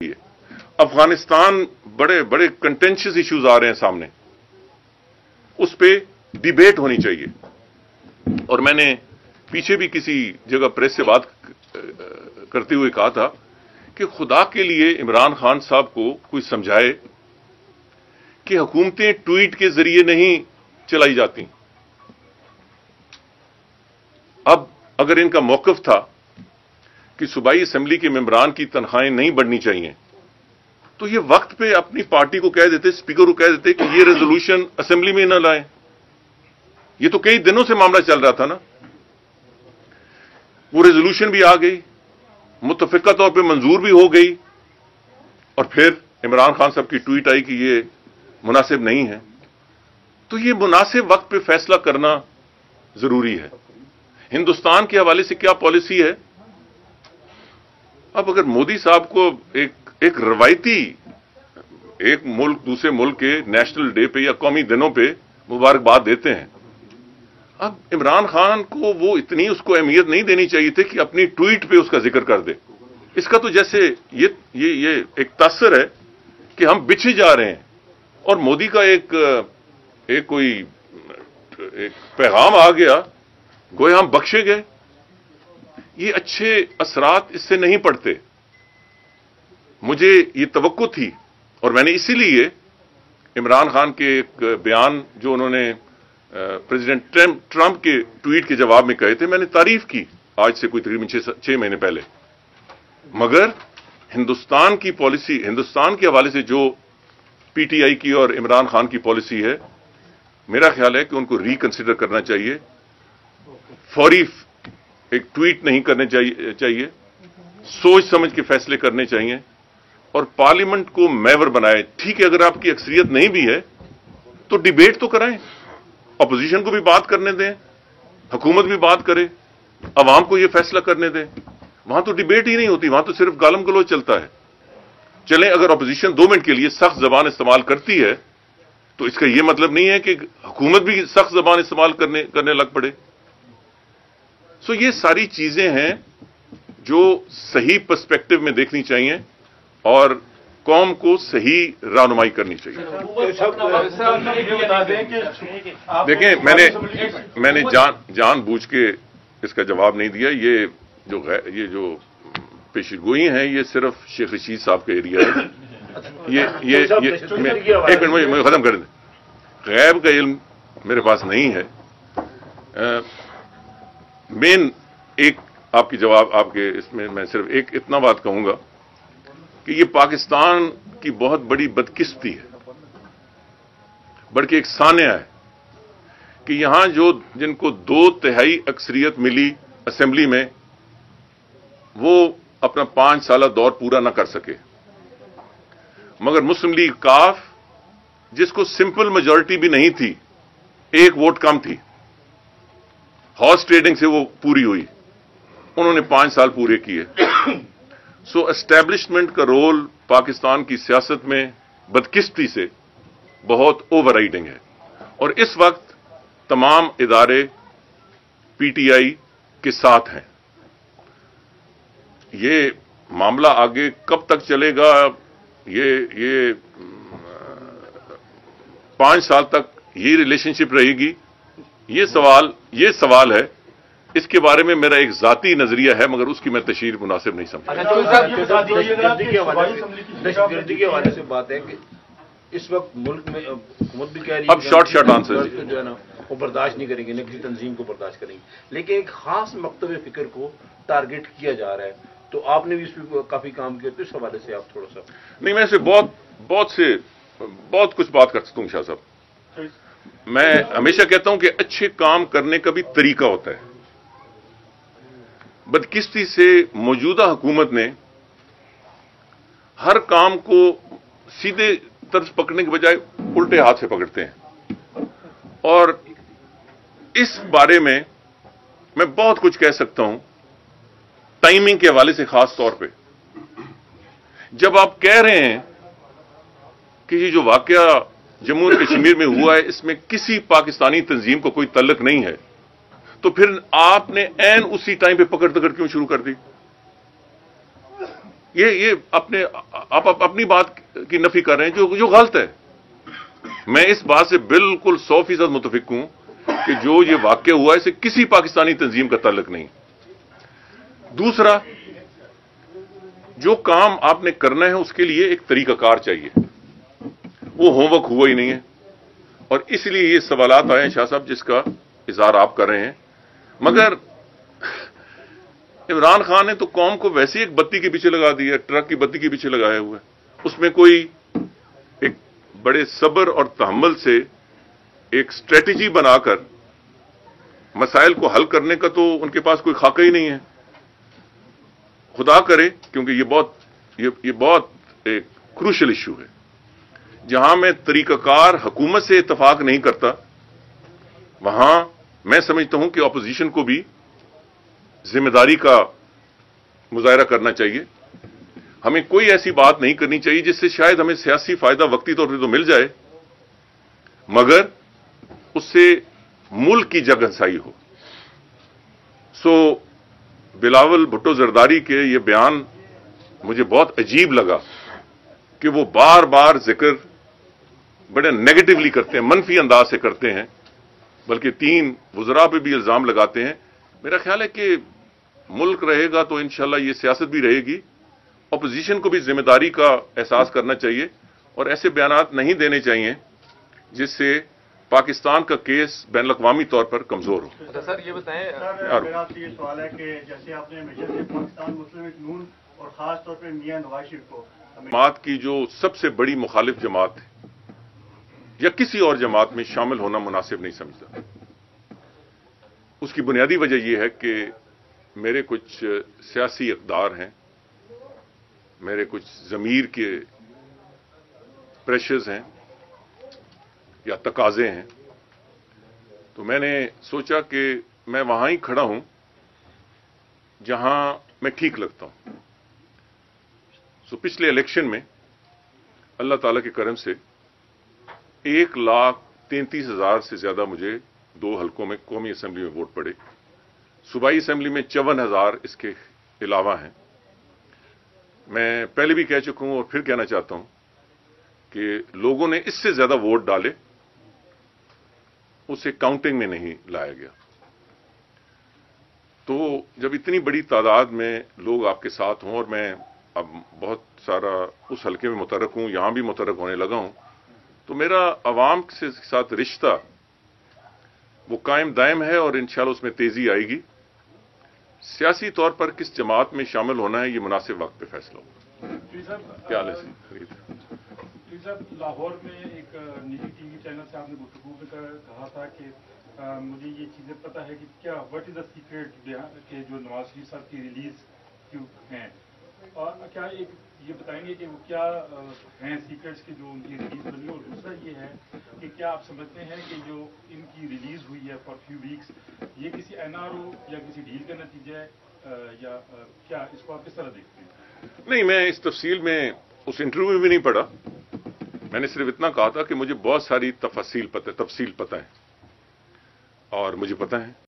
افغانستان بڑے بڑے کنٹینشس ایشوز آ رہے ہیں سامنے، اس پہ ڈیبیٹ ہونی چاہیے۔ اور میں نے پیچھے بھی کسی جگہ پریس سے بات کرتے ہوئے کہا تھا کہ خدا کے لیے عمران خان صاحب کو کوئی سمجھائے کہ حکومتیں ٹویٹ کے ذریعے نہیں چلائی جاتی۔ اب اگر ان کا موقف تھا کہ صوبائی اسمبلی کے ممبران کی تنخواہیں نہیں بڑھنی چاہیے، تو یہ وقت پہ اپنی پارٹی کو کہہ دیتے، اسپیکر کو کہہ دیتے کہ یہ ریزولوشن اسمبلی میں نہ لائیں۔ یہ تو کئی دنوں سے معاملہ چل رہا تھا نا، وہ ریزولوشن بھی آ گئی، متفقہ طور پہ منظور بھی ہو گئی، اور پھر عمران خان صاحب کی ٹویٹ آئی کہ یہ مناسب نہیں ہے۔ تو یہ مناسب وقت پہ فیصلہ کرنا ضروری ہے۔ ہندوستان کے حوالے سے کیا پالیسی ہے؟ اب اگر مودی صاحب کو ایک روایتی ایک ملک دوسرے ملک کے نیشنل ڈے پہ یا قومی دنوں پہ مبارکباد دیتے ہیں، اب عمران خان کو وہ اتنی اس کو اہمیت نہیں دینی چاہیے تھی کہ اپنی ٹویٹ پہ اس کا ذکر کر دے۔ اس کا تو جیسے یہ ایک تاثر ہے کہ ہم بچھے جا رہے ہیں، اور مودی کا ایک پیغام آ گیا، گویا ہم بخشے گئے۔ یہ اچھے اثرات اس سے نہیں پڑتے۔ مجھے یہ توقع تھی، اور میں نے اسی لیے عمران خان کے ایک بیان جو انہوں نے پریزیڈنٹ ٹرمپ کے ٹویٹ کے جواب میں کہے تھے، میں نے تعریف کی آج سے کوئی تقریباً 6 مہینے پہلے۔ مگر ہندوستان کی پالیسی، ہندوستان کے حوالے سے جو پی ٹی آئی کی اور عمران خان کی پالیسی ہے، میرا خیال ہے کہ ان کو ریکنسیڈر کرنا چاہیے۔ فوری ایک ٹویٹ نہیں کرنے چاہیے، سوچ سمجھ کے فیصلے کرنے چاہیے، اور پارلیمنٹ کو محور بنائے۔ ٹھیک ہے، اگر آپ کی اکثریت نہیں بھی ہے تو ڈیبیٹ تو کرائیں، اپوزیشن کو بھی بات کرنے دیں، حکومت بھی بات کرے، عوام کو یہ فیصلہ کرنے دیں۔ وہاں تو ڈیبیٹ ہی نہیں ہوتی، وہاں تو صرف گالم گلوچ چلتا ہے۔ چلیں، اگر اپوزیشن 2 منٹ کے لیے سخت زبان استعمال کرتی ہے تو اس کا یہ مطلب نہیں ہے کہ حکومت بھی سخت زبان استعمال کرنے لگ پڑے۔ سو یہ ساری چیزیں ہیں جو صحیح پرسپیکٹو میں دیکھنی چاہیے اور قوم کو صحیح رہنمائی کرنی چاہیے۔ دیکھیں، میں نے جان بوجھ کے اس کا جواب نہیں دیا۔ یہ جو پیشی گوئی ہیں، یہ صرف شیخ رشید صاحب کا ایریا ہے۔ ایک منٹ مجھے ختم کر دیں۔ غیب کا علم میرے پاس نہیں ہے۔ مین ایک آپ کی جواب، آپ کے اس میں صرف ایک اتنا بات کہوں گا کہ یہ پاکستان کی بہت بڑی بدقسمتی ہے، بلکہ ایک سانحہ ہے کہ یہاں جن کو 2/3 اکثریت ملی اسمبلی میں، وہ اپنا 5 سالہ دور پورا نہ کر سکے، مگر مسلم لیگ کاف جس کو سمپل میجورٹی بھی نہیں تھی، 1 ووٹ کم تھی، ہارس ٹریڈنگ سے وہ پوری ہوئی، انہوں نے 5 سال پورے کیے۔ سو اسٹیبلشمنٹ کا رول پاکستان کی سیاست میں بدقسمتی سے بہت اوور رائڈنگ ہے، اور اس وقت تمام ادارے پی ٹی آئی کے ساتھ ہیں۔ یہ معاملہ آگے کب تک چلے گا؟ یہ 5 سال تک یہ ریلیشن شپ رہے گی؟ یہ سوال ہے۔ اس کے بارے میں میرا ایک ذاتی نظریہ ہے، مگر اس کی میں تشہیر مناسب نہیں سمجھتا۔ دہشت گردی کے حوالے سے بات ہے کہ اس وقت ملک میں حکومت بھی کہہ رہی ہے اب شارٹ آنسر جو ہے نا وہ برداشت نہیں کریں گے، نہ کسی تنظیم کو برداشت کریں گے، لیکن ایک خاص مکتب فکر کو ٹارگٹ کیا جا رہا ہے، تو آپ نے بھی اس پہ کافی کام کیا، تو اس حوالے سے آپ تھوڑا سا۔ نہیں، میں اس سے بہت کچھ بات کر سکتا ہوں شاہ صاحب۔ میں ہمیشہ کہتا ہوں کہ اچھے کام کرنے کا بھی طریقہ ہوتا ہے۔ بدقسمتی سے موجودہ حکومت نے ہر کام کو سیدھے طرز پکڑنے کے بجائے الٹے ہاتھ سے پکڑتے ہیں، اور اس بارے میں بہت کچھ کہہ سکتا ہوں، ٹائمنگ کے حوالے سے خاص طور پہ۔ جب آپ کہہ رہے ہیں کہ یہ جو واقعہ جموں کشمیر میں ہوا ہے اس میں کسی پاکستانی تنظیم کو کوئی تعلق نہیں ہے، تو پھر آپ نے عین اسی ٹائم پہ پکڑ کیوں شروع کر دی؟ یہ آپ اپنی بات کی نفی کر رہے ہیں جو غلط ہے. میں اس بات سے بالکل 100% متفق ہوں کہ جو یہ واقعہ ہوا ہے اسے کسی پاکستانی تنظیم کا تعلق نہیں. دوسرا، جو کام آپ نے کرنا ہے اس کے لیے ایک طریقہ کار چاہیے. وہ ہوم ورک ہوا ہی نہیں ہے، اور اس لیے یہ سوالات آئے ہیں شاہ صاحب جس کا اظہار آپ کر رہے ہیں. مگر عمران خان نے تو قوم کو ویسے ایک بتی کے پیچھے لگا دیا، ٹرک کی بتی کے پیچھے لگایا ہوا ہے. اس میں کوئی ایک بڑے صبر اور تحمل سے ایک اسٹریٹجی بنا کر مسائل کو حل کرنے کا تو ان کے پاس کوئی خاکہ ہی نہیں ہے. خدا کرے، کیونکہ یہ بہت ایک کروشل ایشو ہے جہاں میں طریقہ کار حکومت سے اتفاق نہیں کرتا، وہاں میں سمجھتا ہوں کہ اپوزیشن کو بھی ذمہ داری کا مظاہرہ کرنا چاہیے. ہمیں کوئی ایسی بات نہیں کرنی چاہیے جس سے شاید ہمیں سیاسی فائدہ وقتی طور پہ تو مل جائے مگر اس سے ملک کی جگ ہنسائی ہو. بلاول بھٹو زرداری کے یہ بیان مجھے بہت عجیب لگا کہ وہ بار بار ذکر بڑے نیگیٹولی کرتے ہیں، منفی انداز سے کرتے ہیں، بلکہ 3 وزراء پہ بھی الزام لگاتے ہیں. میرا خیال ہے کہ ملک رہے گا تو انشاءاللہ یہ سیاست بھی رہے گی. اپوزیشن کو بھی ذمہ داری کا احساس کرنا چاہیے اور ایسے بیانات نہیں دینے چاہیے جس سے پاکستان کا کیس بین الاقوامی طور پر کمزور ہو. اچھا سر، یہ بتائیں، میرا آپ سے یہ سوال ہے کہ جیسے آپ نے ہمیشہ سے پاکستان مسلم لیگ نون اور خاص طور پہ میاں نواز شریف کو جماعت کی جو سب سے بڑی مخالف جماعت ہے یا کسی اور جماعت میں شامل ہونا مناسب نہیں سمجھتا. اس کی بنیادی وجہ یہ ہے کہ میرے کچھ سیاسی اقدار ہیں، میرے کچھ ضمیر کے پریشرز ہیں یا تقاضے ہیں. تو میں نے سوچا کہ میں وہاں ہی کھڑا ہوں جہاں میں ٹھیک لگتا ہوں. پچھلے الیکشن میں اللہ تعالی کے کرم سے 1,33,000 سے زیادہ مجھے 2 حلقوں میں قومی اسمبلی میں ووٹ پڑے. صوبائی اسمبلی میں 54,000 اس کے علاوہ ہیں. میں پہلے بھی کہہ چکا ہوں اور پھر کہنا چاہتا ہوں کہ لوگوں نے اس سے زیادہ ووٹ ڈالے، اسے کاؤنٹنگ میں نہیں لایا گیا. تو جب اتنی بڑی تعداد میں لوگ آپ کے ساتھ ہوں اور میں اب بہت سارا اس حلقے میں متحرک ہوں، یہاں بھی متحرک ہونے لگا ہوں، تو میرا عوام کے ساتھ رشتہ وہ قائم دائم ہے اور انشاءاللہ اس میں تیزی آئے گی. سیاسی طور پر کس جماعت میں شامل ہونا ہے یہ مناسب وقت پہ فیصلہ ہوگا. کیا حال ہے صاحب، لاہور میں ایک نجی ٹی وی چینل سے آپ نے گفتگو میں کہا تھا کہ مجھے یہ چیزیں پتہ ہے کہ کیا وٹ از دا سیکریٹ کہ جو نواز شریف صاحب کی ریلیز کیوں ہیں، اور کیا ایک یہ بتائیں گے کہ وہ کیا ہیں سیکریٹس کی جو ان کی ریلیز بنی. اور دوسرا یہ ہے کہ کیا آپ سمجھتے ہیں کہ جو ان کی ریلیز ہوئی ہے فار فیو ویکس یہ کسی NRO یا کسی ڈیل کا نتیجہ ہے یا کیا اس کو آپ کس طرح دیکھتے ہیں؟ نہیں، میں اس تفصیل میں اس انٹرویو میں بھی نہیں پڑھا. میں نے صرف اتنا کہا تھا کہ مجھے بہت ساری تفصیل پتہ ہے اور مجھے پتہ ہے